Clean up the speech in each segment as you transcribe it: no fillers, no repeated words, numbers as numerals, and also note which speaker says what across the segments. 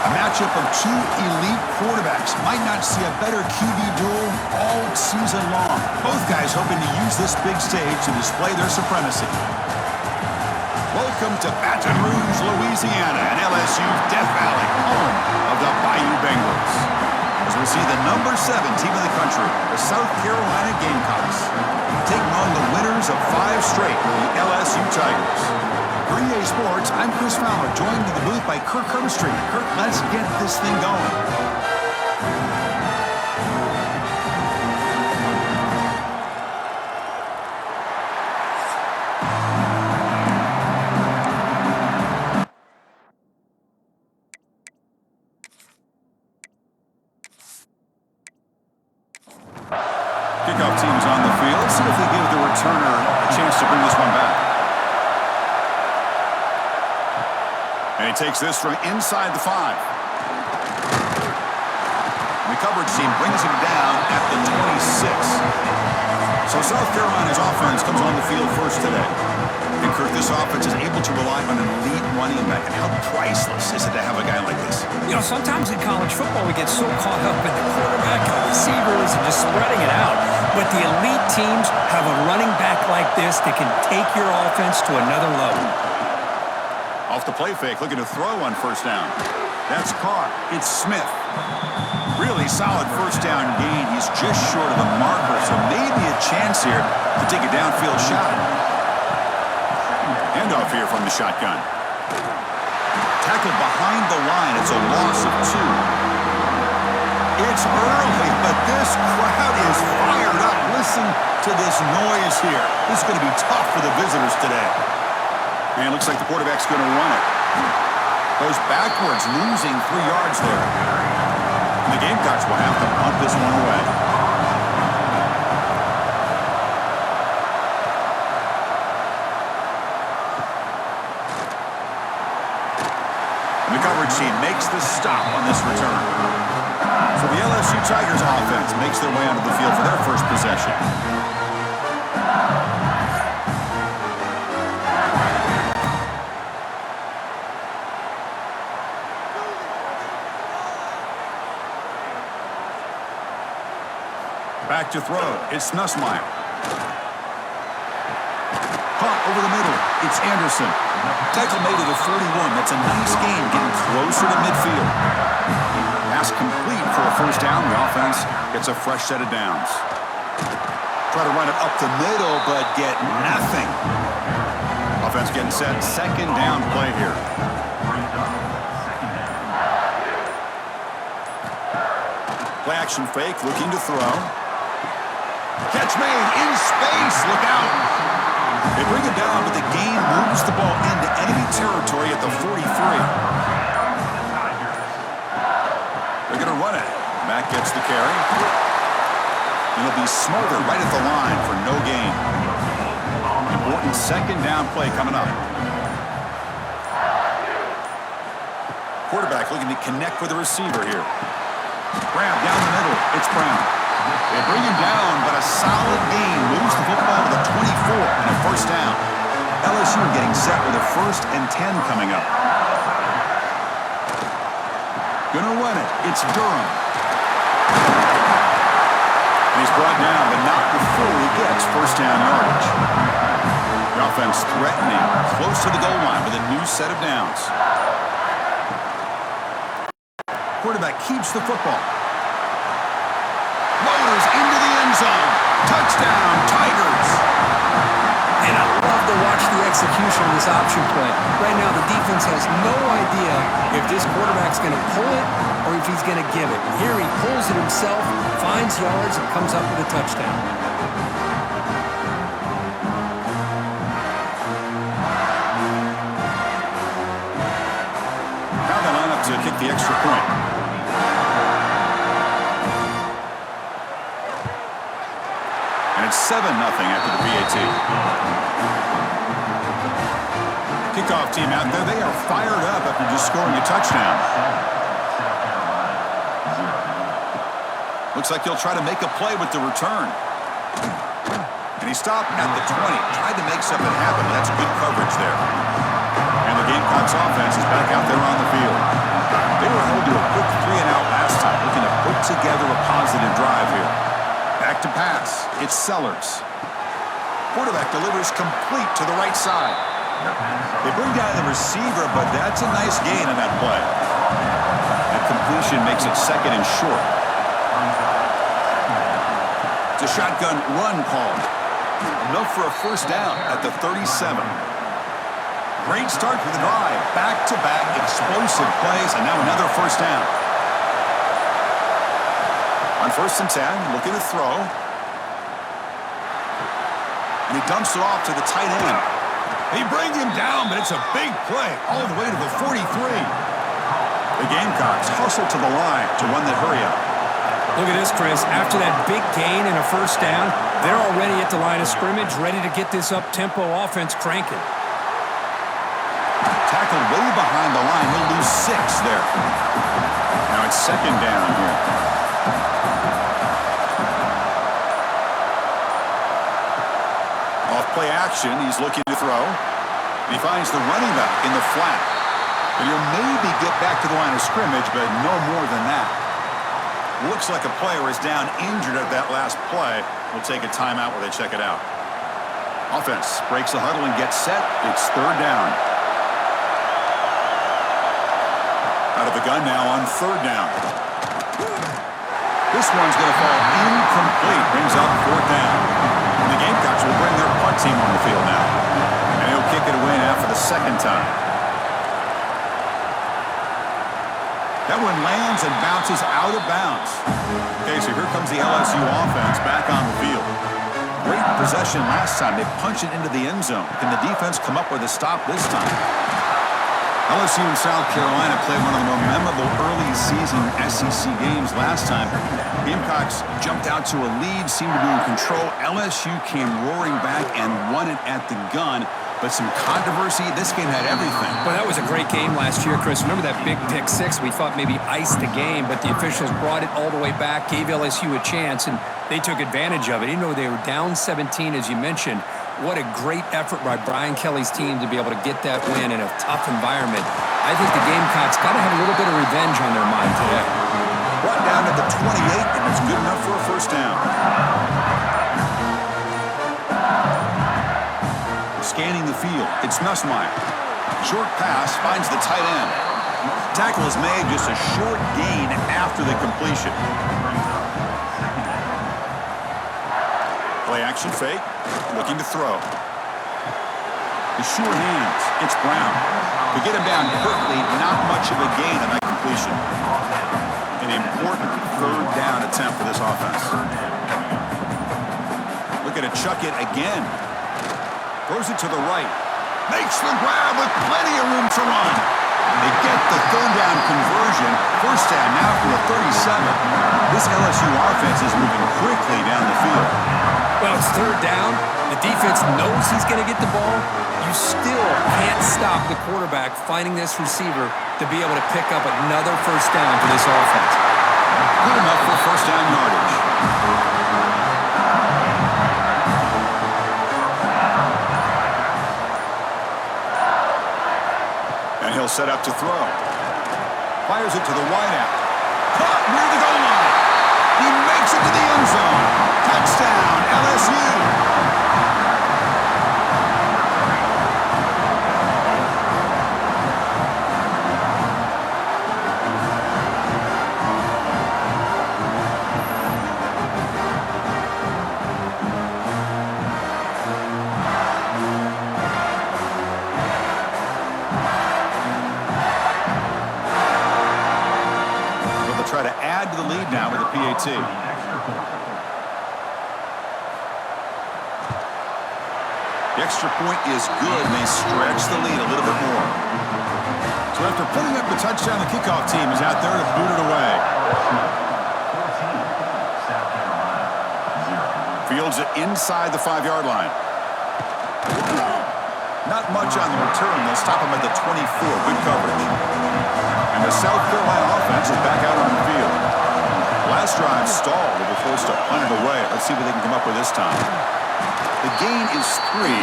Speaker 1: A matchup of two elite quarterbacks. Might not see a better QB duel all season long. Both guys hoping to use this big stage to display their supremacy. Welcome to Baton Rouge, Louisiana, and LSU's Death Valley, home of the Bayou Bengals. As we see the number 7 team in the country, the South Carolina Gamecocks, taking on the winners of 5 straight, the LSU Tigers. For EA Sports, I'm Chris Fowler, joined in the booth by Kirk Herbstreit. Kirk, let's get this thing going. Kickoff team's on the field. Let's see if they give the returner a chance to bring this one back. And he takes this from inside the 5. And the coverage team brings him down at the 26. So South Carolina's offense comes on the field first today. And Kirk, this offense is able to rely on an elite running back. And how priceless is it to have a guy like this?
Speaker 2: You know, sometimes in college football we get so caught up in the quarterback and the receivers and just spreading it out. But the elite teams have a running back like this that can take your offense to another level.
Speaker 1: Off the play fake, looking to throw on first down. That's Carr. It's Smith. Really solid first down gain. He's just short of the marker, so maybe a chance here to take a downfield shot. Handoff here from the shotgun. Tackled behind the line. It's a loss of 2. It's early, but this crowd is fired up. Listen to this noise here. This is going to be tough for the visitors today. And it looks like the quarterback's going to run it. Goes backwards, losing 3 yards there. And the Gamecocks will have to punt this one away. And the coverage team makes the stop on this return. So the LSU Tigers offense makes their way onto the field for their first possession. Back to throw. It's Nussmeier. Caught over the middle. It's Anderson. Tackle made it a 41. That's a nice gain, getting closer to midfield. Pass complete for a first down. The offense gets a fresh set of downs. Try to run it up the middle, but get nothing. Offense getting set. Second down play here. Play action fake, looking to throw. Catch made in space. Look out. They bring it down, but the gain moves the ball into enemy territory at the 43. They're going to run it. Mack gets the carry. And it'll be smothered right at the line for no gain. Important second down play coming up. Quarterback looking to connect with the receiver here. Grab down the middle. It's Brown. They bring him down, but a solid gain moves the football to the 24 and a first down. LSU getting set with a 1st and 10 coming up. Gonna run it. It's Durham. And he's brought down, but not before he gets first down yardage. The offense threatening, close to the goal line with a new set of downs. Quarterback keeps the football. Motors into the end zone. Touchdown, Tigers.
Speaker 2: And I love to watch the execution of this option play. Right now, the defense has no idea if this quarterback's going to pull it or if he's going to give it. Here he pulls it himself, finds yards, and comes up with a touchdown.
Speaker 1: Now they line up to kick the extra point. And it's 7-0 after the PAT. Kickoff team out there. They are fired up after just scoring a touchdown. Looks like he'll try to make a play with the return. And he stopped at the 20. Tried to make something happen. That's good coverage there. And they'll Gamecocks offense is back out there on the field. They were held to a quick 3-and-out last time, looking to put together a positive drive here. Back to pass. It's Sellers. Quarterback delivers complete to the right side. They bring down the receiver, but that's a nice gain on that play. That completion makes it second and short. It's a shotgun run call. Enough for a first down at the 37. Great start for the drive. Back-to-back explosive plays, and now another first down. On 1st and 10, looking to throw. And he dumps it off to the tight end. They bring him down, but it's a big play all the way to the 43. The Gamecocks hustle to the line to run that hurry up.
Speaker 2: Look at this, Chris. After that big gain and a first down, they're already at the line of scrimmage, ready to get this up-tempo offense cranking.
Speaker 1: Tackled way behind the line. He'll lose 6 there. Now it's second down here. Off play action, he's looking to throw. And he finds the running back in the flat. And he'll maybe get back to the line of scrimmage, but no more than that. Looks like a player is down injured at that last play. We'll take a timeout where they check it out. Offense breaks the huddle and gets set. It's third down. Out of the gun now on third down. This one's going to fall incomplete. Brings up fourth down. And the Gamecocks will bring their punt team on the field now. And he'll kick it away now for the second time. That one lands and bounces out of bounds. Okay, so here comes the LSU offense back on the field. Great possession last time. They punch it into the end zone. Can the defense come up with a stop this time? LSU and South Carolina played one of the more memorable early season SEC games last time. Gamecocks jumped out to a lead, seemed to be in control. LSU came roaring back and won it at the gun. But some controversy. This game had everything.
Speaker 2: Well, that was a great game last year, Chris. Remember that big pick 6? We thought maybe iced the game, but the officials brought it all the way back, gave LSU a chance, and they took advantage of it. Even though they were down 17, as you mentioned, what a great effort by Brian Kelly's team to be able to get that win in a tough environment. I think the Gamecocks got to have a little bit of revenge on their mind today.
Speaker 1: Brought down at the 28, and it's good enough for a first down. Scanning the field, it's Nussmeier. Short pass finds the tight end. Tackle is made, just a short gain after the completion. Play action fake, looking to throw. The sure hands, it's Brown. To get him down quickly, not much of a gain on that completion. An important third down attempt for this offense. Looking to chuck it again. Throws it to the right. Makes the grab with plenty of room to run. They get the third down conversion. First down now for the 37. This LSU offense is moving quickly down the field.
Speaker 2: Well, it's third down. The defense knows he's going to get the ball. You still can't stop the quarterback finding this receiver to be able to pick up another first down for this offense.
Speaker 1: Good enough for first down yardage. He'll set up to throw. Fires it to the wideout. Caught near the goal line. He makes it to the end zone. Touchdown, LSU. Try to add to the lead now with a PAT. The extra point is good, and they stretch the lead a little bit more. So after putting up the touchdown, the kickoff team is out there to boot it away. Fields it inside the 5-yard line. Not much on the return. They'll stop him at the 24. Good coverage. And the South Carolina offense is back out on the field. Last drive stalled. They were forced to punt it away. Let's see what they can come up with this time. The gain is 3.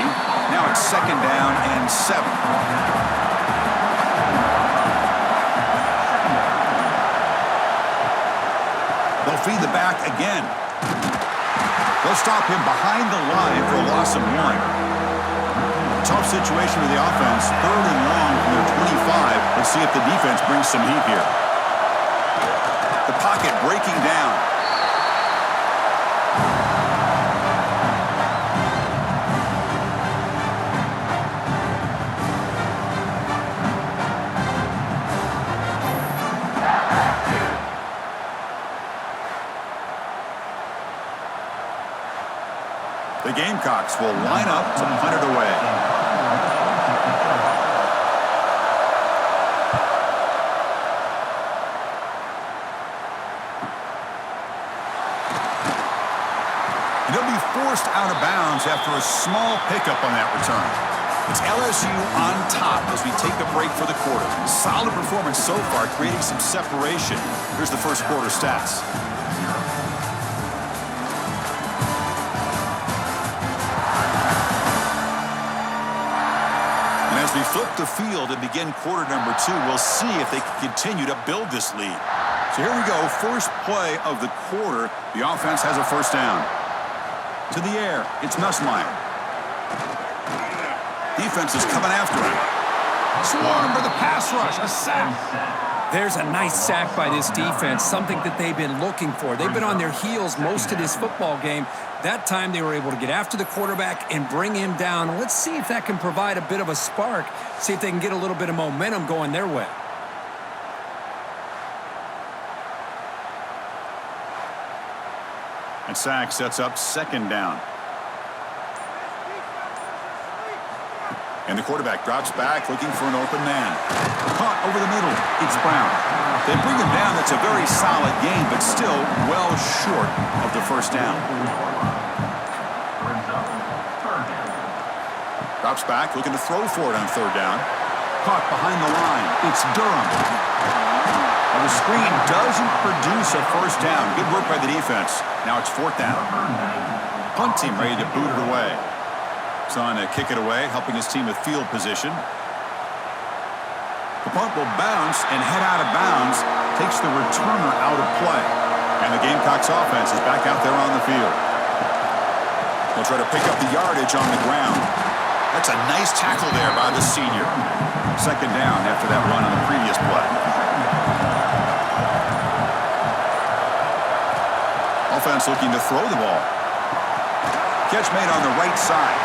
Speaker 1: Now it's second down and 7. They'll feed the back again. They'll stop him behind the line for a loss of 1. Tough situation for the offense. 3rd and long from their 25. Let's see if the defense brings some heat here. The pocket breaking down. The Gamecocks will line up to punt it away. They'll be forced out of bounds after a small pickup on that return. It's LSU on top as we take a break for the quarter. Solid performance so far, creating some separation. Here's the first quarter stats. As we flip the field and begin quarter number 2, we'll see if they can continue to build this lead. So here we go, first play of the quarter. The offense has a first down. To the air, it's Nussmeier. Defense is coming after him. Swarm for the pass rush, a sack.
Speaker 2: There's a nice sack by this defense, something that they've been looking for. They've been on their heels most of this football game. That time they were able to get after the quarterback and bring him down. Let's see if that can provide a bit of a spark, see if they can get a little bit of momentum going their way.
Speaker 1: And sack sets up second down. And the quarterback drops back looking for an open man. Caught over the middle. It's Brown. They bring him down. That's a very solid game, but still well short of the first down. Drops back looking to throw for it on third down. Caught behind the line. It's Durham. And the screen doesn't produce a first down. Good work by the defense. Now it's fourth down. Punt team ready to boot it away. He's on to kick it away, helping his team with field position. The punt will bounce and head out of bounds. Takes the returner out of play. And the Gamecocks offense is back out there on the field. They'll try to pick up the yardage on the ground. That's a nice tackle there by the senior. Second down after that run on the previous play. Offense looking to throw the ball. Catch made on the right side.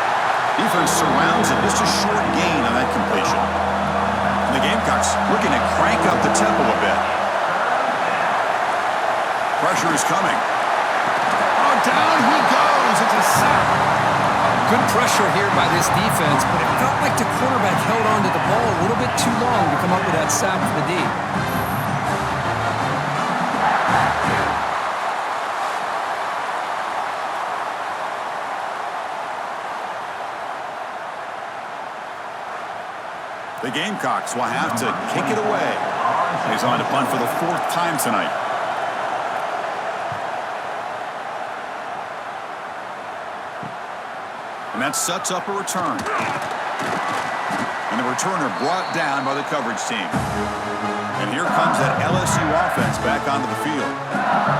Speaker 1: Defense surrounds it. Just a short gain on that completion. And the Gamecocks looking to crank up the tempo a bit. Pressure is coming. Oh, down he goes. It's a sack.
Speaker 2: Good pressure here by this defense, but it felt like the quarterback held on to the ball a little bit too long to come up with that sack for the D.
Speaker 1: The Gamecocks will have to kick it away. He's on to punt for the 4th time tonight. And that sets up a return. And the returner brought down by the coverage team. And here comes that LSU offense back onto the field.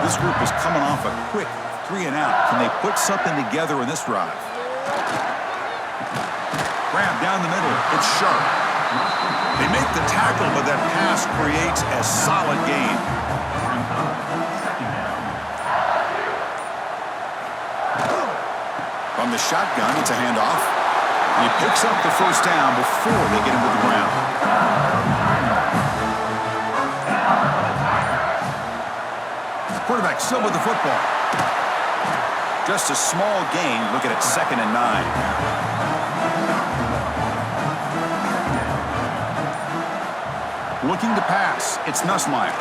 Speaker 1: This group is coming off a quick 3 and out. Can they put something together in this drive? Grab down the middle. It's Sharp. They make the tackle, but that pass creates a solid gain. From the shotgun, it's a handoff. He picks up the first down before they get him to the ground. Quarterback still with the football. Just a small gain. Look at it, 2nd and 9. Looking to pass. It's Nussmeier.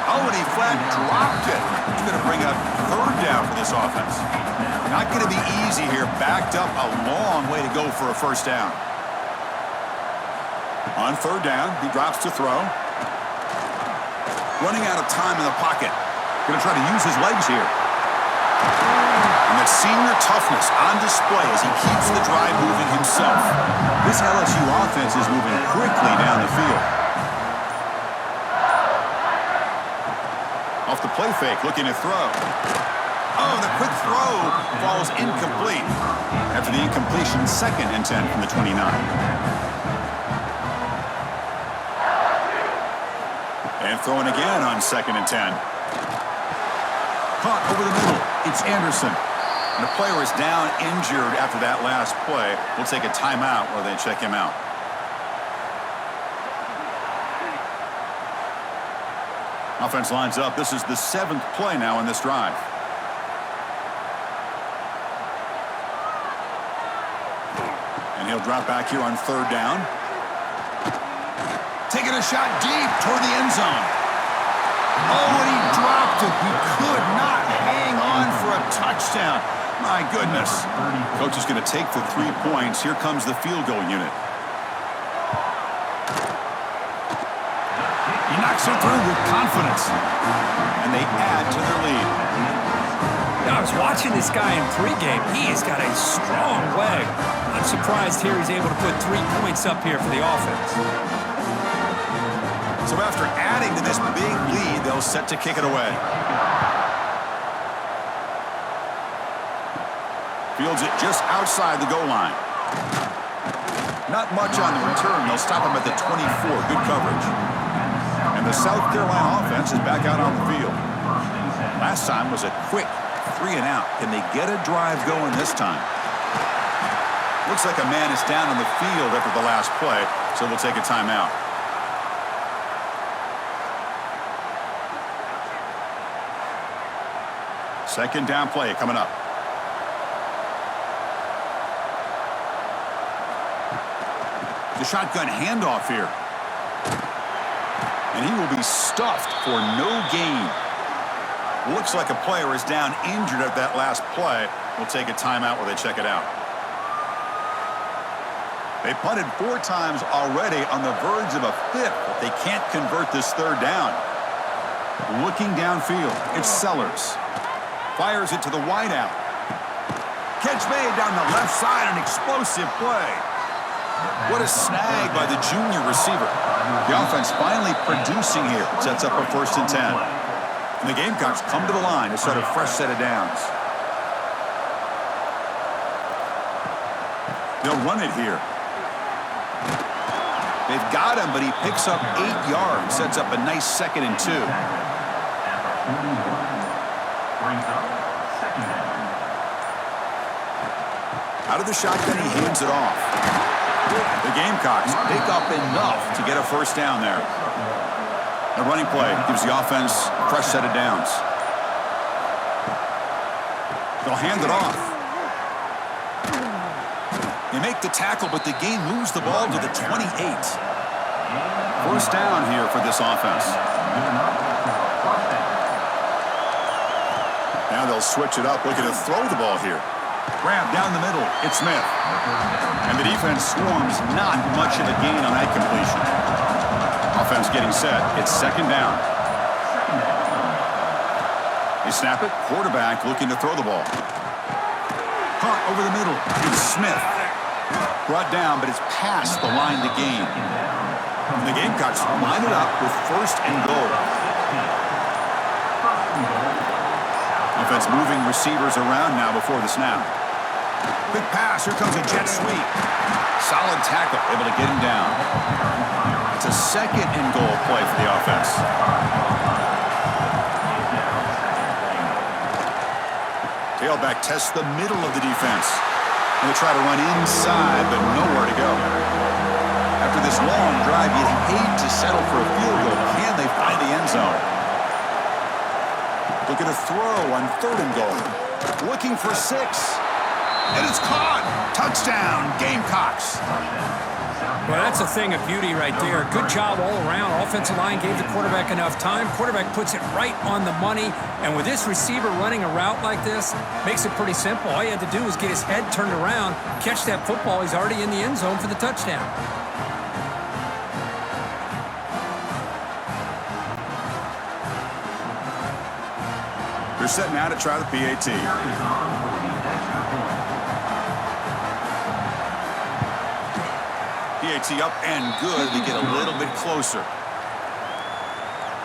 Speaker 1: Oh, and he flat dropped it. He's going to bring up third down for this offense. Not going to be easy here. Backed up a long way to go for a first down. On third down, he drops to throw. Running out of time in the pocket. Going to try to use his legs here. And that senior toughness on display as he keeps the drive moving himself. This LSU offense is moving quickly down the field. Off the play fake, looking to throw. Oh, the quick throw falls incomplete. After the incompletion, 2nd and 10 from the 29. And throwing again on 2nd and 10. Caught over the middle. It's Anderson. And the player is down injured after that last play. We'll take a timeout while they check him out. Offense lines up. This is the 7th play now in this drive. And he'll drop back here on 3rd down. Taking a shot deep toward the end zone. Oh, and he dropped it. He could not hang on for a touchdown. My goodness. Coach is going to take the 3 points. Here comes the field goal unit. He knocks it through with confidence. And they add to their lead.
Speaker 2: Now, I was watching this guy in pregame. He has got a strong leg. I'm surprised here he's able to put 3 points up here for the offense.
Speaker 1: So after adding to this big lead, they'll set to kick it away. Fields it just outside the goal line. Not much on the return. They'll stop him at the 24. Good coverage. And the South Carolina offense is back out on the field. Last time was a quick 3 and out. Can they get a drive going this time? Looks like a man is down on the field after the last play, so they'll take a timeout. Second down play coming up. The shotgun handoff here. And he will be stuffed for no gain. Looks like a player is down injured at that last play. We'll take a timeout while they check it out. They punted 4 times already, on the verge of a 5th. But they can't convert this 3rd down. Looking downfield, it's Sellers. Fires it to the wideout. Catch made down the left side, an explosive play. What a snag by the junior receiver. The offense finally producing here. Sets up a 1st and 10. And the Gamecocks come to the line to start a fresh set of downs. They'll run it here. They've got him, but he picks up 8 yards. Sets up a nice 2nd and 2. Out of the shotgun, he hands it off. The Gamecocks pick up enough to get a 1st down there. The running play gives the offense a fresh set of downs. They'll hand it off. They make the tackle, but the game moves the ball to the 28. 1st down here for this offense. Now they'll switch it up, looking to throw the ball here. Grab down the middle, it's Smith. And the defense swarms, not much of a gain on that completion. Offense getting set, it's 2nd down. They snap it, quarterback looking to throw the ball. Caught over the middle, it's Smith. Brought down, but it's past the line to gain. And the Gamecocks line it up with 1st and goal. Offense moving receivers around now before the snap. Quick pass, here comes a jet sweep. Solid tackle, able to get him down. It's a 2nd and goal play for the offense. Tailback tests the middle of the defense. And they try to run inside, but nowhere to go. After this long drive, you'd hate to settle for a field goal. Can they find the end zone? Looking to throw on 3rd and goal. Looking for 6. And it's caught. Touchdown, Gamecocks.
Speaker 2: Well, that's a thing of beauty right there. Good job all around. Offensive line gave the quarterback enough time. Quarterback puts it right on the money. And with this receiver running a route like this, makes it pretty simple. All you had to do was get his head turned around, catch that football. He's already in the end zone for the touchdown.
Speaker 1: They're setting out to try the PAT. PAT up and good. They get a little bit closer.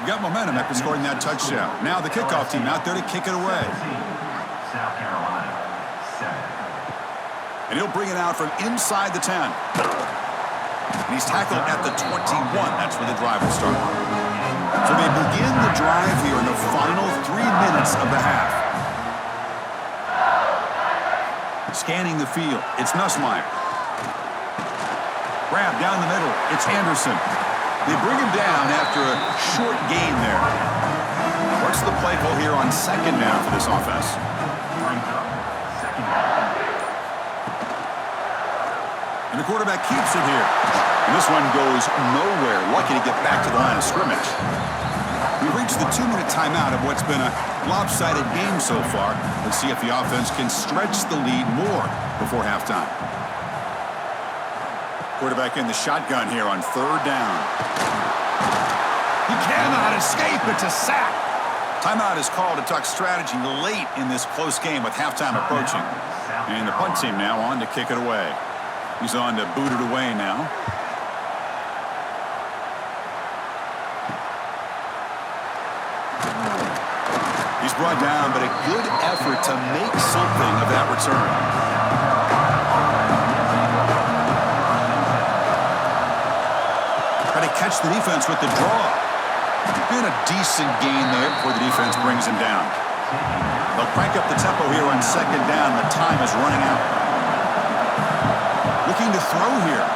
Speaker 1: You got momentum after scoring that touchdown. Now the kickoff team out there to kick it away. And he'll bring it out from inside the 10. And he's tackled at the 21. That's where the drive will start. So they begin the drive here in the final 3 minutes of the half. Scanning the field, it's Nussmeier. Grab down the middle, it's Anderson. They bring him down after a short gain there. What's the play call here on second down for this offense? And the quarterback keeps it here. And this one goes nowhere. Lucky to get back to the line of scrimmage. We've reached the 2-minute timeout of what's been a lopsided game so far. Let's see if the offense can stretch the lead more before halftime. Quarterback in the shotgun here on third down. He cannot escape. It's a sack. Timeout is called to talk strategy late in this close game with halftime approaching. And the punt team now on to kick it away. He's on to boot it away now. He's brought down, but a good effort to make something of that return. Try to catch the defense with the draw. And a decent gain there before the defense brings him down. They'll crank up the tempo here on second down. The time is running out. Looking to throw here.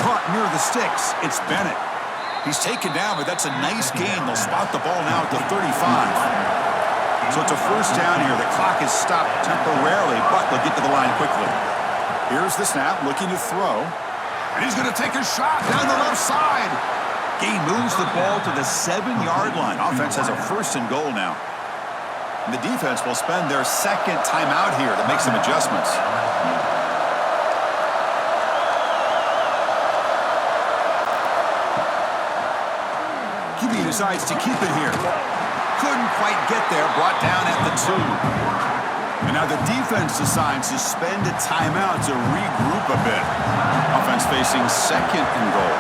Speaker 1: Caught near the sticks. It's Bennett. He's taken down, but that's a nice gain. They'll spot the ball now at the 35. So it's a first down here. The clock is stopped temporarily, but they'll get to the line quickly. Here's the snap, looking to throw. And he's going to take a shot down the left side. He moves the ball to the 7-yard line. Offense has a first and goal now. And the defense will spend their second timeout here to make some adjustments. QB decides to keep it here. Couldn't quite get there, brought down at the 2. And now the defense decides to spend a timeout to regroup a bit. Offense facing second and goal.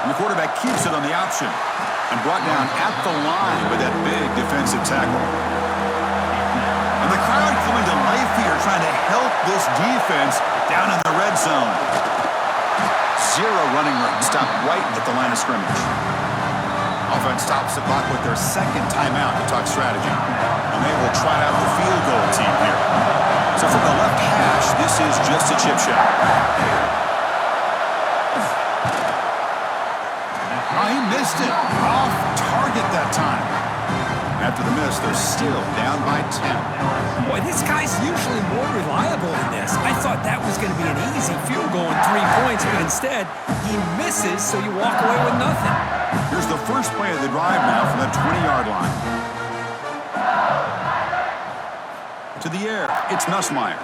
Speaker 1: And the quarterback keeps it on the option and brought down at the line with that big defensive tackle. And the crowd coming to life here trying to help this defense down in the red zone. 0 running room, stopped right at the line of scrimmage. Offense stops the clock with their second timeout to talk strategy. And they will try out the field goal team here. So from the left hash, this is just a chip shot. Oh, he missed it. Off target that time. After the miss, they're still down by 10.
Speaker 2: Boy, this guy's usually more reliable than this. I thought that was going to be an easy field goal and 3 points, but instead, he misses, so you walk away with nothing.
Speaker 1: Here's the first play of the drive now from the 20-yard line. To the air, it's Nussmeier.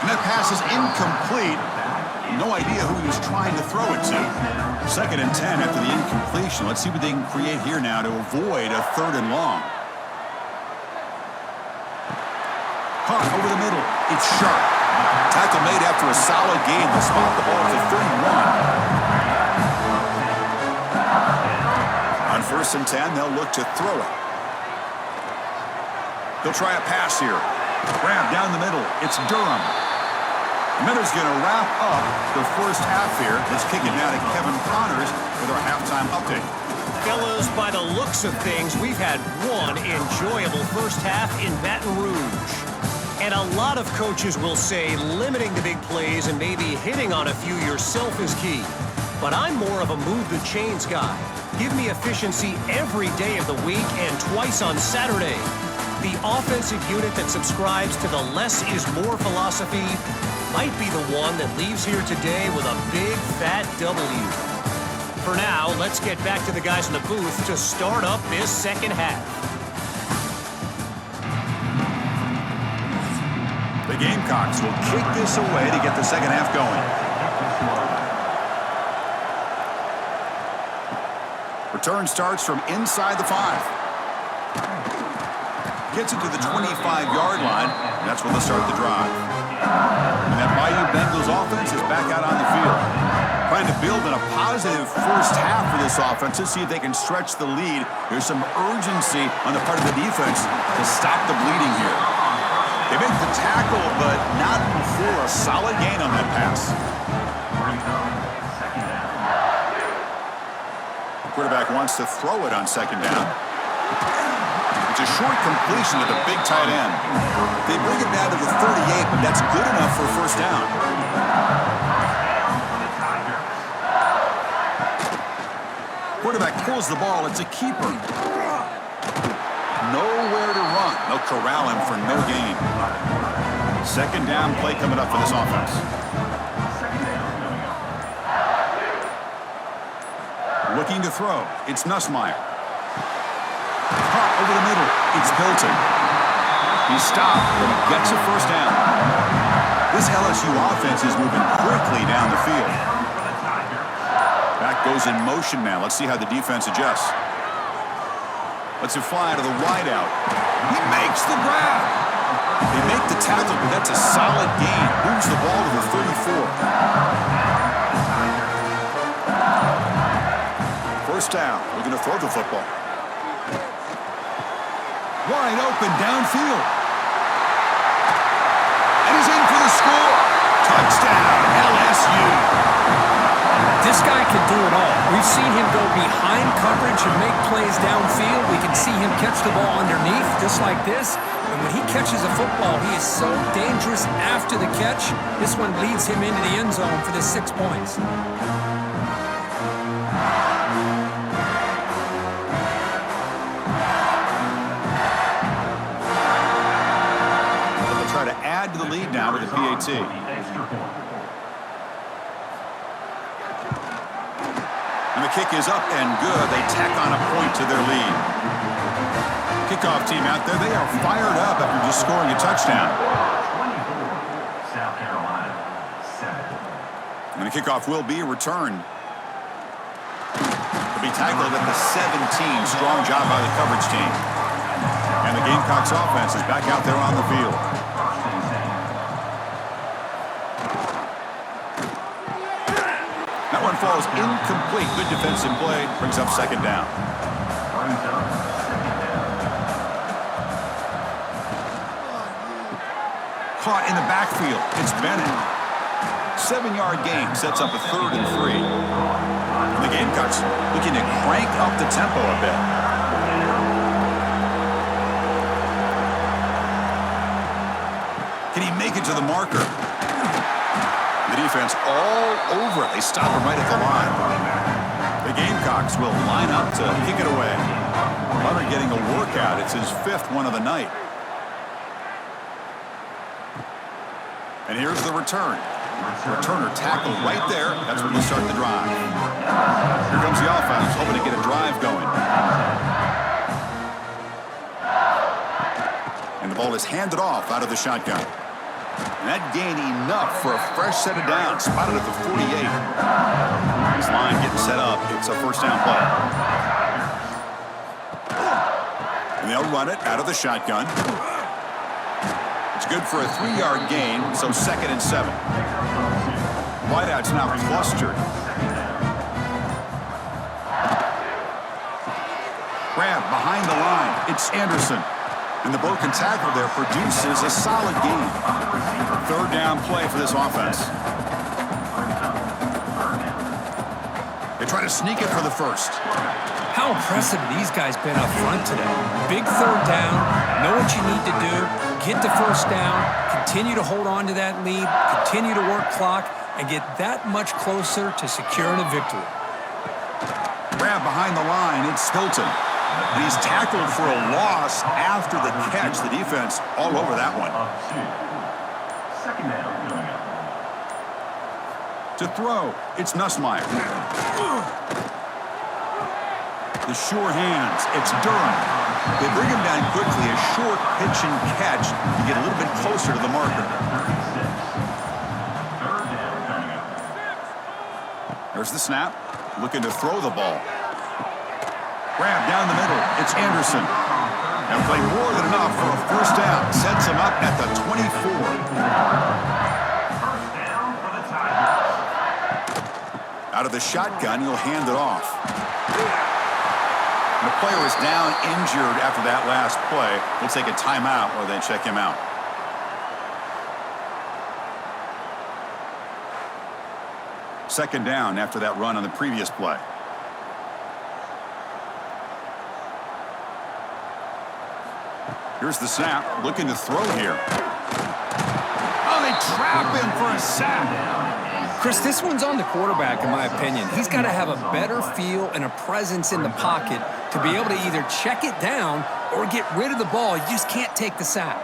Speaker 1: And that pass is incomplete. No idea who he was trying to throw it to. Second and 10 after the incompletion. Let's see what they can create here now to avoid a third and long. Caught over the middle. It's Sharp. Tackle made after a solid gain. They'll spot the ball at the 31. On first and 10, they'll look to throw it. They'll try a pass here. Grab down the middle. It's Durham. Miller's going to wrap up the first half here. Let's kick it now to Kevin Connors with our halftime update.
Speaker 3: Fellas, by the looks of things, we've had one enjoyable first half in Baton Rouge. And a lot of coaches will say limiting the big plays and maybe hitting on a few yourself is key. But I'm more of a move the chains guy. Give me efficiency every day of the week and twice on Saturday. The offensive unit that subscribes to the less is more philosophy might be the one that leaves here today with a big fat W. For now, let's get back to the guys in the booth to start up this second half.
Speaker 1: The Gamecocks will kick this away to get the second half going. Return starts from inside the 5. Gets it to the 25-yard line. That's where they'll start the drive. And that Bayou Bengals offense is back out on the field. Trying to build in a positive first half for this offense to see if they can stretch the lead. There's some urgency on the part of the defense to stop the bleeding here. They make the tackle, but not before a solid gain on that pass. The quarterback wants to throw it on second down. It's a short completion to the big tight end. They bring it down to the 38, but that's good enough for a first down. Quarterback pulls the ball. It's a keeper. Nowhere to run. They'll corral him for no gain. Second down play coming up for this offense. Looking to throw. It's Nussmeier. Caught over the middle. It's Hilton. He stopped, but he gets a first down. This LSU offense is moving quickly down the field. Back goes in motion now. Let's see how the defense adjusts. Lets it fly to the wideout. He makes the grab. They make the tackle, but that's a solid gain. Moves the ball to the 34. First down. We're going to throw the football. Wide open downfield. And he's in for the score. Touchdown, LSU.
Speaker 2: This guy can do it all. We've seen him go behind coverage and make plays downfield. We can see him catch the ball underneath, just like this. And when he catches a football, he is so dangerous after the catch. This one leads him into the end zone for the 6 points.
Speaker 1: They'll try to add to the lead now with the PAT. And the kick is up and good. They tack on a point to their lead. Kickoff team out there. They are fired up after just scoring a touchdown.
Speaker 4: South Carolina, 7.
Speaker 1: And the kickoff will be returned. Will be tackled at the 17. Strong job by the coverage team. And the Gamecocks offense is back out there on the field. That one falls incomplete. Good defensive play. Brings up second down. Caught in the backfield. It's Bennett. 7-yard gain sets up a 3rd and 3. And the Gamecocks looking to crank up the tempo a bit. Can he make it to the marker? The defense all over it. They stop him right at the line. The Gamecocks will line up to kick it away. Hunter getting a workout. It's his 5th one of the night. And here's the return. Returner tackled right there. That's when we start the drive. Here comes the offense, hoping to get a drive going. And the ball is handed off out of the shotgun. And that gained enough for a fresh set of downs. Spotted at the 48. This line getting set up. It's a first down play. And they'll run it out of the shotgun. It's good for a 3-yard gain, so 2nd and 7. Wideout's now clustered. Grab behind the line. It's Anderson. And the broken tackle there produces a solid gain. 3rd down play for this offense. They try to sneak it for the first.
Speaker 2: How impressive these guys been up front today. Big 3rd down. Know what you need to do. Get the first down. Continue to hold on to that lead. Continue to work clock. And get that much closer to securing a victory.
Speaker 1: Grab behind the line. It's Hilton. And he's tackled for a loss after the catch. The defense all over that one.
Speaker 4: Second down.
Speaker 1: To throw, it's Nussmeier. The sure hands, it's Durham. They bring him down quickly, a short pitch and catch to get a little bit closer to the marker. There's the snap, looking to throw the ball. Grab down the middle, it's Anderson. And play more than enough for a first down. Sets him up at the 24.
Speaker 4: First down,
Speaker 1: Out of the shotgun, he'll hand it off. And the player is down injured after that last play. We'll take a timeout or they check him out. Second down after that run on the previous play. Here's the snap, looking to throw here. Oh, they trap him for a sack.
Speaker 2: Chris, this one's on the quarterback, in my opinion. He's got to have a better feel and a presence in the pocket to be able to either check it down or get rid of the ball. You just can't take the sack.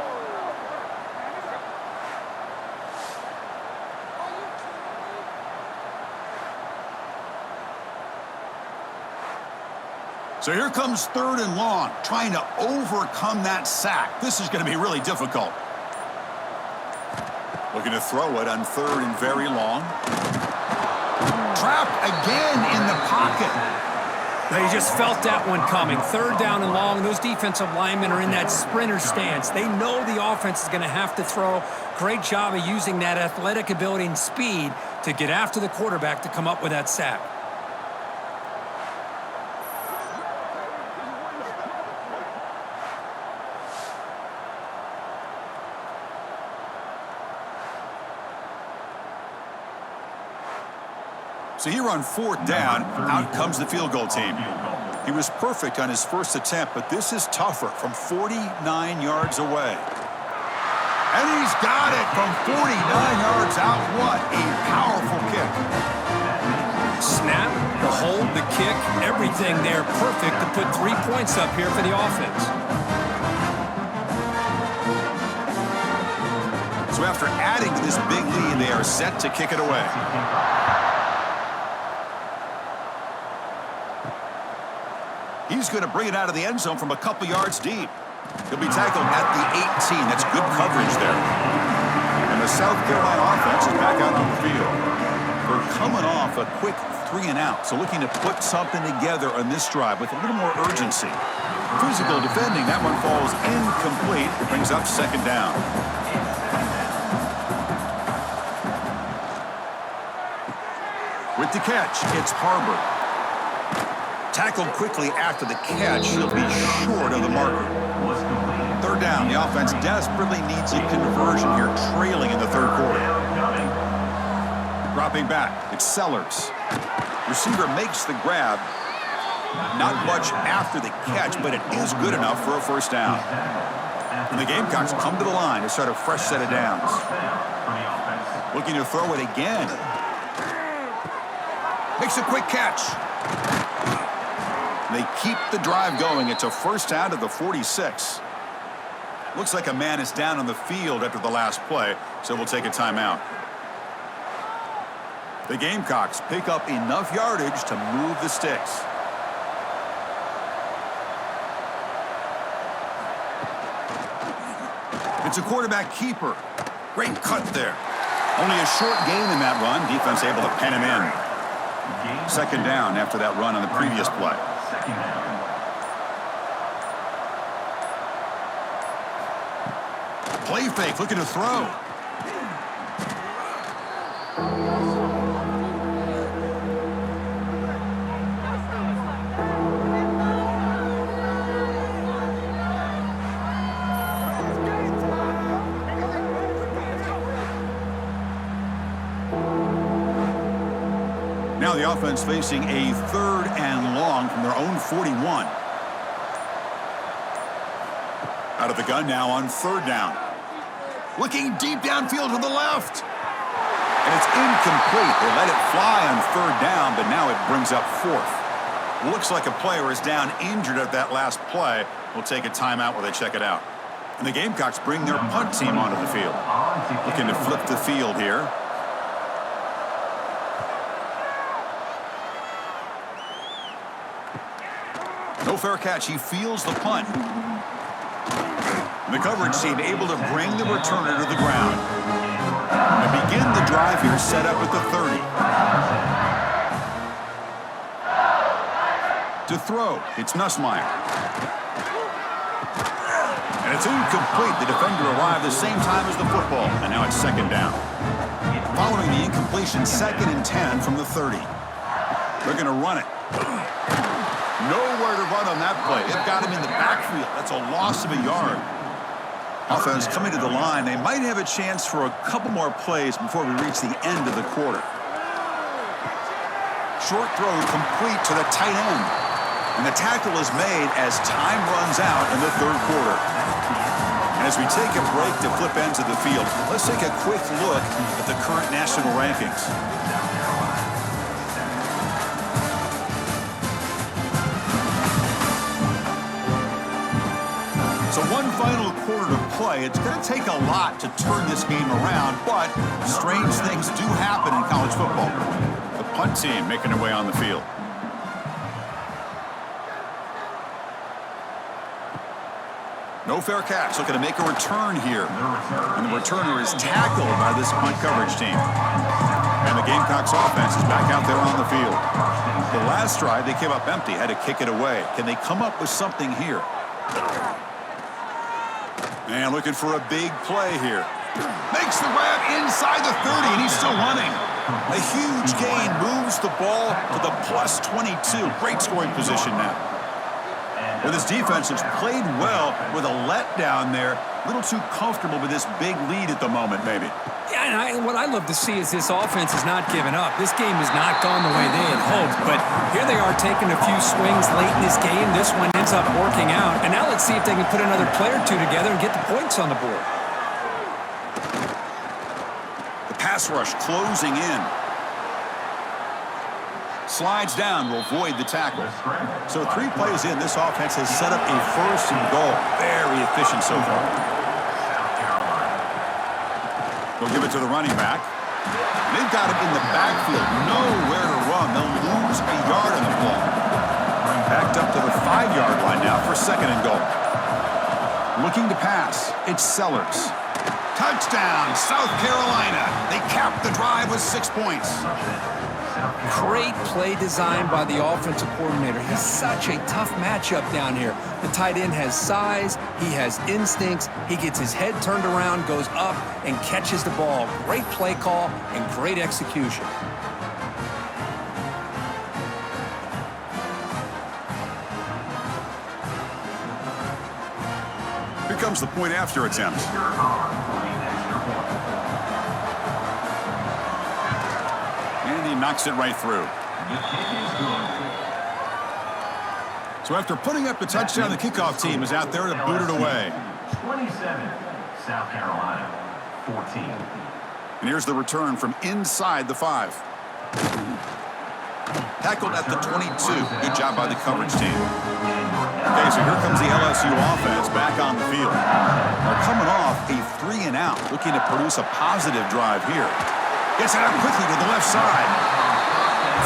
Speaker 1: So here comes 3rd and long, trying to overcome that sack. This is going to be really difficult. Looking to throw it on 3rd and very long. Trapped again in the pocket.
Speaker 2: Now, you just felt that one coming. 3rd down and long. Those defensive linemen are in that sprinter stance. They know the offense is going to have to throw. Great job of using that athletic ability and speed to get after the quarterback to come up with that sack.
Speaker 1: So here on 4th down, out comes the field goal team. He was perfect on his first attempt, but this is tougher from 49 yards away. And he's got it from 49 yards out. What a powerful kick.
Speaker 2: Snap, the hold, the kick, everything there perfect to put 3 points up here for the offense.
Speaker 1: So after adding to this big lead, they are set to kick it away. He's going to bring it out of the end zone from a couple yards deep. He'll be tackled at the 18. That's good coverage there. And the South Carolina offense is back out on the field. They're coming off a quick 3 and out, so looking to put something together on this drive with a little more urgency. Physical defending, that one falls incomplete. Brings up 2nd down. With the catch, it's Harbor. Tackled quickly after the catch. He'll be short of the marker. 3rd down. The offense desperately needs a conversion here, trailing in the 3rd quarter. Dropping back. It's Sellers. Receiver makes the grab. Not much after the catch, but it is good enough for a 1st down. And the Gamecocks come to the line to start a fresh set of downs. Looking to throw it again. Makes a quick catch. They keep the drive going. It's a 1st down to the 46. Looks like a man is down on the field after the last play, so we'll take a timeout. The Gamecocks pick up enough yardage to move the sticks. It's a quarterback keeper. Great cut there. Only a short gain in that run. Defense able to pen him in. 2nd down after that run on the previous play. Play fake, looking to throw. Now the offense facing a 3rd and long from their own 41. Out of the gun now on 3rd down. Looking deep downfield to the left. And it's incomplete. They let it fly on 3rd down, but now it brings up 4th. Looks like a player is down injured at that last play. We'll take a timeout while they check it out. And the Gamecocks bring their punt team onto the field. Looking to flip the field here. No fair catch. He feels the punt. And the coverage team able to bring the returner to the ground. And begin the drive here, set up at the 30. To throw, it's Nussmeier. And it's incomplete. The defender arrived the same time as the football. And now it's 2nd down. Following the incompletion, 2nd and 10 from the 30. They're going to run it. Nowhere to run on that play. They've got him in the backfield. That's a loss of a yard. Offense coming to the line. They might have a chance for a couple more plays before we reach the end of the quarter. Short throw complete to the tight end. And the tackle is made as time runs out in the third quarter. And as we take a break to flip ends of the field, let's take a quick look at the current national rankings. So one final quarter to play. It's going to take a lot to turn this game around, but strange things do happen in college football. The punt team making their way on the field. No fair catch, looking to make a return here. And the returner is tackled by this punt coverage team. And the Gamecocks offense is back out there on the field. The last drive, they came up empty, had to kick it away. Can they come up with something here? And looking for a big play here. Makes the grab inside the 30, and he's still running. A huge gain moves the ball to the plus 22. Great scoring position now. Well, this defense has played well with a letdown there. A little too comfortable with this big lead at the moment, maybe.
Speaker 2: Yeah, and what I love to see is this offense is not giving up. This game has not gone the way they had hoped, but here they are taking a few swings late in this game. This one ends up working out, and now let's see if they can put another play or two together and get the points on the board.
Speaker 1: The pass rush closing in. Slides down, will void the tackle. So 3 plays in, this offense has set up a first and goal. Very efficient so far. They'll give it to the running back. They've got him in the backfield. Nowhere to run. They'll lose a yard on the ball. Backed up to the 5-yard line now for second and goal. Looking to pass. It's Sellers. Touchdown, South Carolina. They cap the drive with 6 points.
Speaker 2: Great play design by the offensive coordinator. He's such a tough matchup down here. The tight end has size, he has instincts, he gets his head turned around, goes up, and catches the ball. Great play call and great execution.
Speaker 1: Here comes the point after attempt. Knocks it right through. So after putting up the touchdown, the kickoff team is out there to boot it away.
Speaker 4: 27, South Carolina, 14.
Speaker 1: And here's the return from inside the 5. Tackled at the 22. Good job by the coverage team. Okay, so here comes the LSU offense back on the field. They're coming off a 3-and-out, looking to produce a positive drive here. Gets it out quickly to the left side.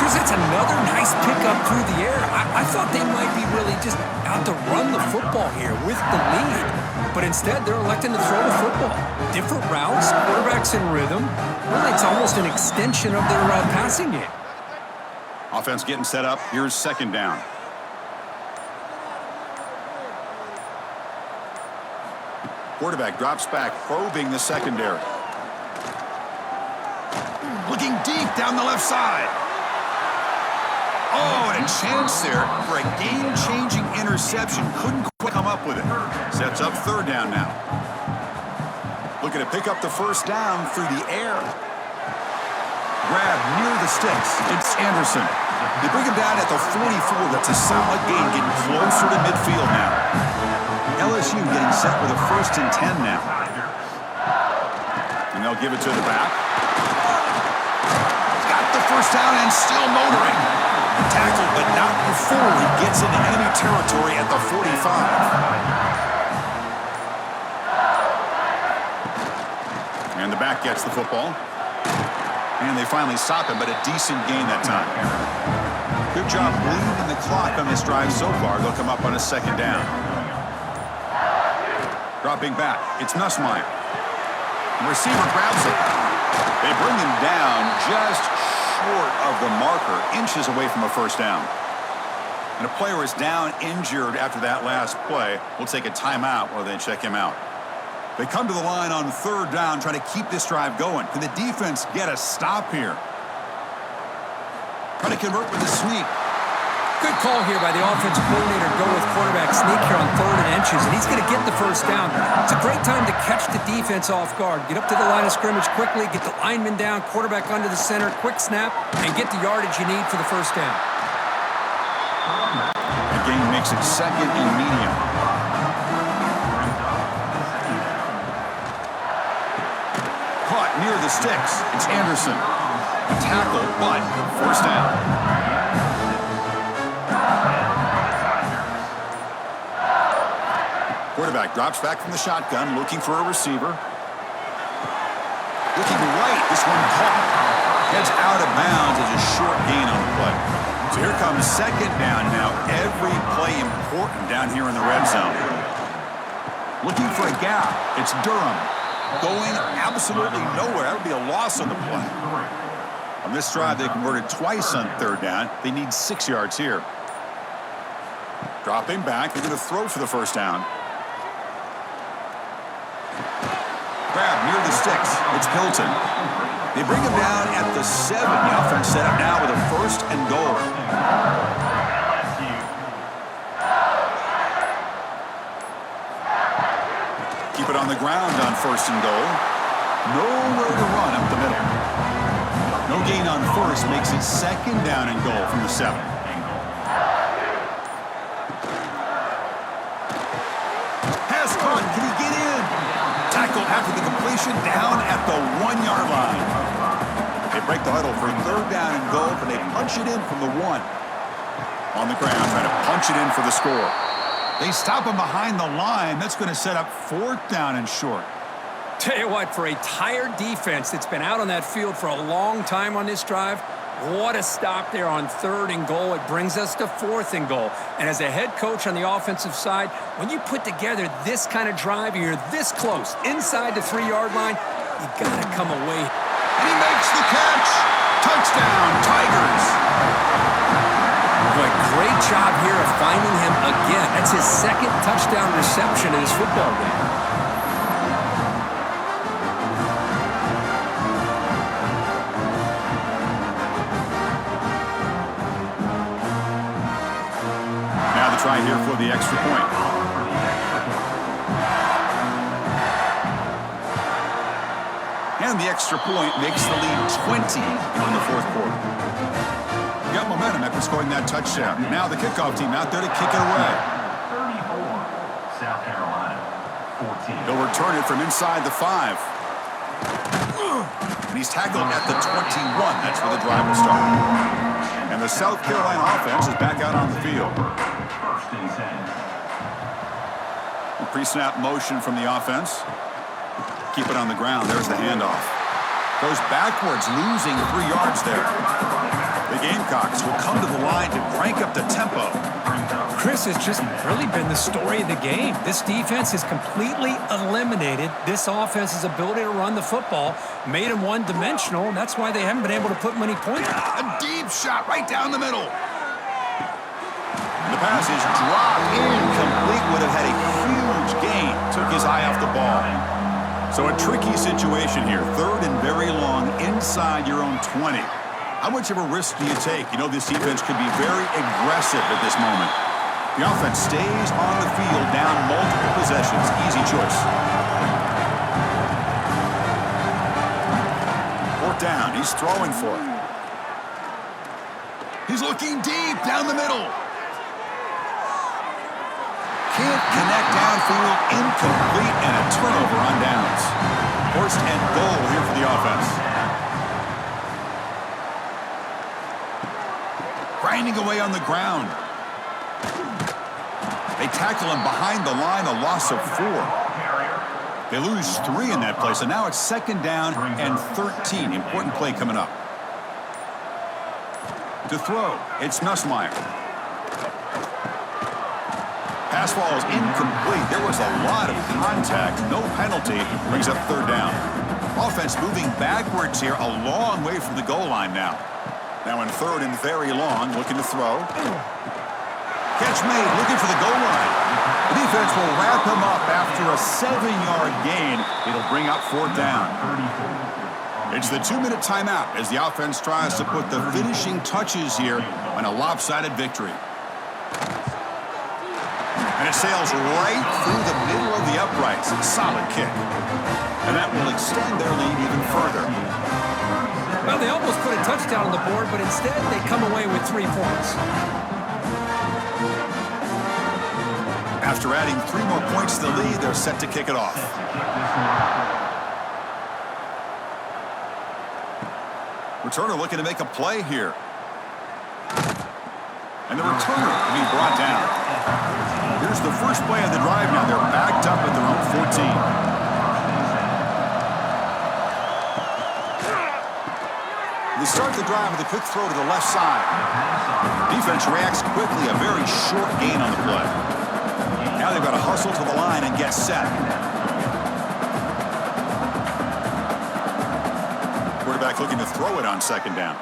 Speaker 2: Chris, that's another nice pickup through the air. I thought they might be really just out to run the football here with the lead. But instead, they're electing to throw the football. Different routes, quarterbacks in rhythm. Really, it's almost an extension of their passing game.
Speaker 1: Offense getting set up. Here's second down. Quarterback drops back, probing the secondary. Looking deep down the left side. Oh, and a chance there for a game-changing interception. Couldn't quite come up with it. Sets up third down now. Looking to pick up the first down through the air. Grab near the sticks. It's Anderson. They bring him down at the 44. That's a solid gain, getting closer to midfield now. LSU getting set with a 1st and 10 now. And they'll give it to the back. First down and still motoring. Tackled, but not before he gets into enemy territory at the 45. And the back gets the football. And they finally stop him, but a decent gain that time. Good job bleeding the clock on this drive so far. They'll come up on a second down. Dropping back. It's Nussmeier. The receiver grabs it. They bring him down just short of the marker, inches away from a first down. And a player is down injured after that last play. We'll take a timeout while they check him out. They come to the line on third down, trying to keep this drive going. Can the defense get a stop here? Trying to convert with a sweep.
Speaker 2: Good call here by the offensive coordinator to go with quarterback sneak here on 3rd and inches, and he's going to get the first down. It's a great time to catch the defense off guard. Get up to the line of scrimmage quickly, get the lineman down, quarterback under the center, quick snap, and get the yardage you need for the first down.
Speaker 1: The game makes it 2nd and medium. Caught near the sticks. It's Anderson. Tackle, but first down. Quarterback drops back from the shotgun, looking for a receiver. Looking right, this one caught. Heads out of bounds as a short gain on the play. So here comes 2nd down now. Every play important down here in the red zone. Looking for a gap. It's Durham. Going absolutely nowhere. That would be a loss on the play. On this drive, they converted twice on 3rd down. They need 6 yards here. Dropping back. They're going to throw for the first down. Grab near the sticks. It's Hilton. They bring him down at the 7. The offense set up now with a 1st and goal. Keep it on the ground on 1st and goal. Nowhere to run up the middle. No gain on 1st makes it 2nd down and goal from the 7. Pass caught. Can he get in? Tackled after the completion down at the 1-yard line. They break the huddle for 3rd down and goal, but they punch it in from the 1. On the ground, trying to punch it in for the score. They stop him behind the line. That's going to set up 4th down and short.
Speaker 2: Tell you what, for a tired defense that's been out on that field for a long time on this drive, what a stop there on 3rd and goal. It brings us to 4th and goal. And as a head coach on the offensive side, when you put together this kind of drive and you're this close inside the 3-yard line, you got to come away.
Speaker 1: And he makes the catch. Touchdown, Tigers.
Speaker 2: Boy, great job here of finding him again. That's his 2nd touchdown reception in his football game.
Speaker 1: Try here for the extra point. And the extra point makes the lead 20 in the 4th quarter. You got momentum after scoring that touchdown. Now the kickoff team out there to kick it away.
Speaker 4: 34, South Carolina, 14.
Speaker 1: They'll return it from inside the 5. And he's tackled at the 21. That's where the drive will start. And the South Carolina offense is back out on the field. Pre-snap motion from the offense. Keep it on the ground. There's the handoff. Goes backwards, losing 3 yards there. The Gamecocks will come to the line to crank up the tempo.
Speaker 2: Chris has just really been the story of the game. This defense has completely eliminated this offense's ability to run the football, made them one-dimensional, and that's why they haven't been able to put many points.
Speaker 1: A deep shot right down the middle. The pass is dropped incomplete. Would have had a huge gain. Took his eye off the ball. So a tricky situation here. 3rd and very long inside your own 20. How much of a risk do you take? You know this defense could be very aggressive at this moment. The offense stays on the field down multiple possessions. Easy choice. 4th down. He's throwing for it. He's looking deep down the middle. Can't connect downfield, incomplete, and a turnover on downs. 1st and goal here for the offense. Grinding away on the ground. They tackle him behind the line, a loss of 4. They lose 3 in that play, so now it's 2nd down and 13. Important play coming up. To throw, it's Nussmeier. Pass ball is incomplete. There was a lot of contact. No penalty. Brings up 3rd down. Offense moving backwards here, a long way from the goal line now. Now in 3rd and very long, looking to throw. Catch made, looking for the goal line. The defense will wrap him up after a 7-yard gain. It'll bring up 4th down. It's the 2-minute timeout as the offense tries to put the finishing touches here on a lopsided victory. And it sails right through the middle of the uprights. Solid kick. And that will extend their lead even further.
Speaker 2: Well, they almost put a touchdown on the board, but instead they come away with 3 points.
Speaker 1: After adding 3 more points to the lead, they're set to kick it off. Returner looking to make a play here. And the returner to be brought down. Here's the first play of the drive now. They're backed up at their own 14. They start the drive with a quick throw to the left side. Defense reacts quickly, a very short gain on the play. Now they've got to hustle to the line and get set. Quarterback looking to throw it on second down.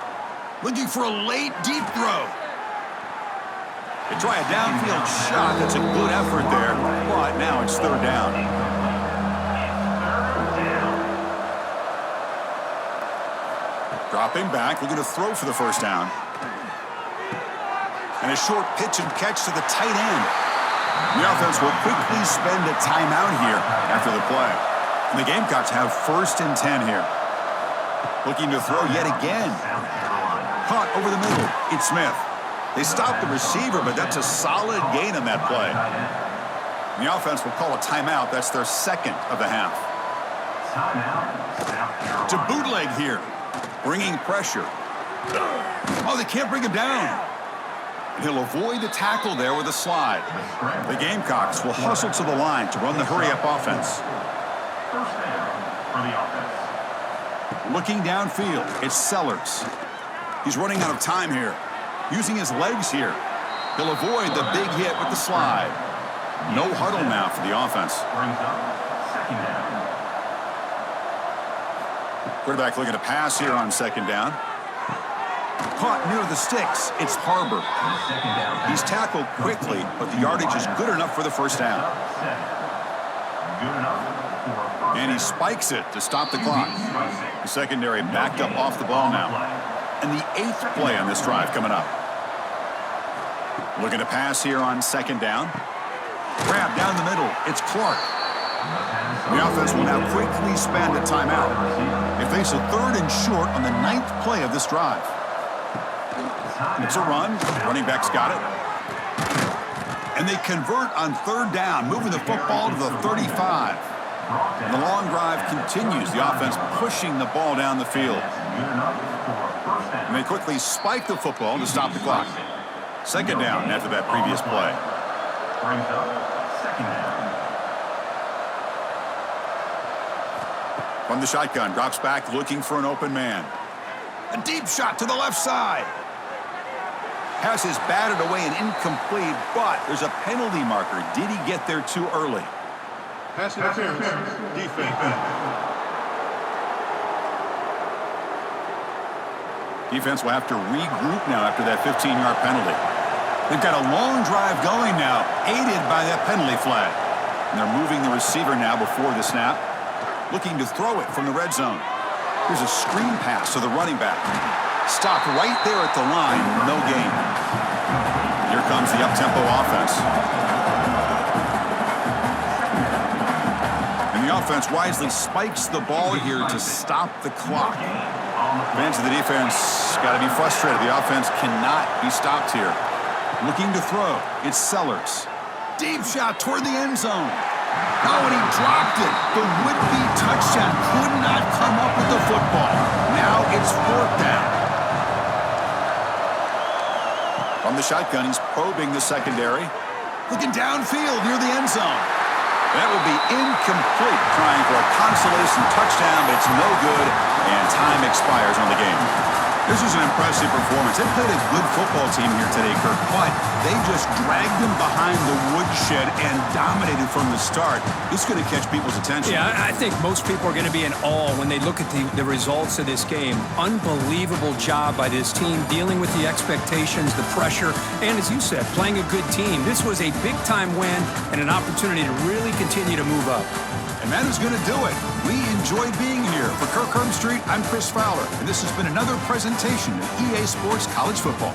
Speaker 1: Looking for a late, deep throw. They try a downfield shot. That's a good effort there, but now it's third down. Dropping back, looking to throw for the first down. And a short pitch and catch to the tight end. The offense will quickly spend a timeout here after the play. And the Gamecocks have 1st and 10 here. Looking to throw yet again. Caught over the middle. It's Smith. They stop the receiver, but that's a solid gain on that play. And the offense will call a timeout. That's their 2nd of the half. To bootleg here. Bringing pressure. Oh, they can't bring him down. He'll avoid the tackle there with a slide. The Gamecocks will hustle to the line to run the hurry-up offense.
Speaker 4: First down for the offense.
Speaker 1: Looking downfield, it's Sellers. He's running out of time here. Using his legs here. He'll avoid the big hit with the slide. No huddle now for the offense.
Speaker 4: Brings up second down.
Speaker 1: Quarterback looking to pass here on second down. Caught near the sticks. It's Harbor.
Speaker 4: Second down.
Speaker 1: He's tackled quickly, but the yardage is good enough for the first down.
Speaker 4: Good enough for a first
Speaker 1: And he spikes it to stop the clock. The secondary backed up off the ball now. And the 8th play on this drive coming up. Looking to pass here on second down. Grab down the middle. It's Clark. The offense will now quickly spend a timeout. They face a 3rd and short on the 9th play of this drive. It's a run. Running back's got it. And they convert on 3rd down, moving the football to the 35. And the long drive continues. The offense pushing the ball down the field. And they quickly spike the football to stop the clock. Second down after that previous play.
Speaker 4: Brings up second down.
Speaker 1: From the shotgun, drops back looking for an open man. A deep shot to the left side. Pass is batted away and incomplete, but there's a penalty marker. Did he get there too early?
Speaker 5: Pass interference. Defense.
Speaker 1: Defense will have to regroup now after that 15-yard penalty. They've got a long drive going now, aided by that penalty flag. And they're moving the receiver now before the snap. Looking to throw it from the red zone. Here's a screen pass to the running back. Stopped right there at the line, no gain. Here comes the up-tempo offense. And the offense wisely spikes the ball here to stop the clock. Fans of the defense got to be frustrated. The offense cannot be stopped here. Looking to throw. It's Sellers. Deep shot toward the end zone. Oh, and he dropped it. The would-be touchdown could not come up with the football. Now it's 4th down. From the shotgun, he's probing the secondary. Looking downfield near the end zone. That will be incomplete, trying for a consolation touchdown, but it's no good, and time expires on the game. This is an impressive performance. They played a good football team here today, Kirk, but they just dragged them behind the woodshed and dominated from the start. It's going to catch people's attention.
Speaker 2: Yeah, I think most people are going to be in awe when they look at the results of this game. Unbelievable job by this team dealing with the expectations, the pressure, and as you said, playing a good team. This was a big-time win and an opportunity to really continue to move up.
Speaker 1: And that is going to do it. We enjoyed being here. For Kirk Street, I'm Chris Fowler, and this has been another presentation of EA Sports College Football.